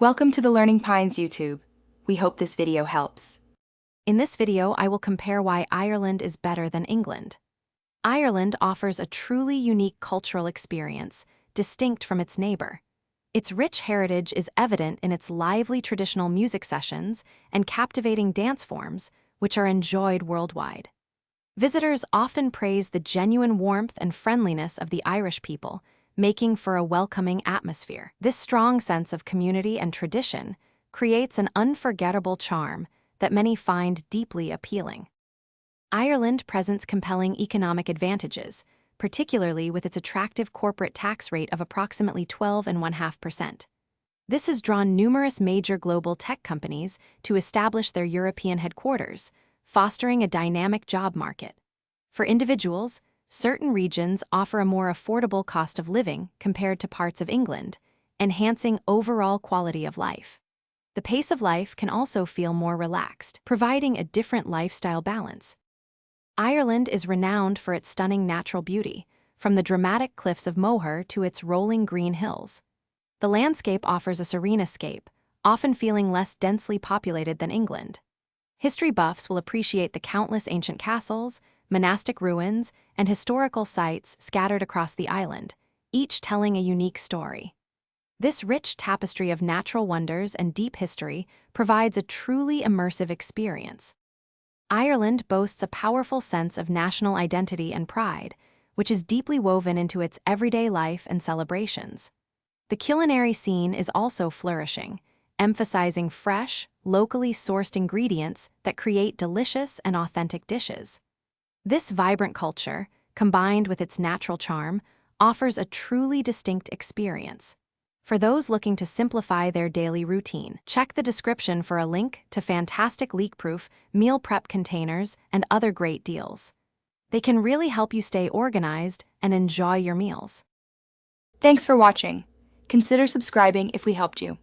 Welcome to the Learning Pines YouTube. We hope this video helps. In this video, I will compare why Ireland is better than England. Ireland offers a truly unique cultural experience, distinct from its neighbor. Its rich heritage is evident in its lively traditional music sessions and captivating dance forms, which are enjoyed worldwide. Visitors often praise the genuine warmth and friendliness of the Irish people, making for a welcoming atmosphere. This strong sense of community and tradition creates an unforgettable charm that many find deeply appealing. Ireland presents compelling economic advantages, particularly with its attractive corporate tax rate of approximately 12.5%. This has drawn numerous major global tech companies to establish their European headquarters, fostering a dynamic job market. For individuals, certain regions offer a more affordable cost of living compared to parts of England, enhancing overall quality of life. The pace of life can also feel more relaxed, providing a different lifestyle balance. Ireland is renowned for its stunning natural beauty, from the dramatic cliffs of Moher to its rolling green hills. The landscape offers a serene escape, often feeling less densely populated than England. History buffs will appreciate the countless ancient castles, monastic ruins, and historical sites scattered across the island, each telling a unique story. This rich tapestry of natural wonders and deep history provides a truly immersive experience. Ireland boasts a powerful sense of national identity and pride, which is deeply woven into its everyday life and celebrations. The culinary scene is also flourishing, emphasizing fresh, locally sourced ingredients that create delicious and authentic dishes. This vibrant culture, combined with its natural charm, offers a truly distinct experience. For those looking to simplify their daily routine, check the description for a link to fantastic leak-proof meal prep containers and other great deals. They can really help you stay organized and enjoy your meals. Thanks for watching. Consider subscribing if we helped you.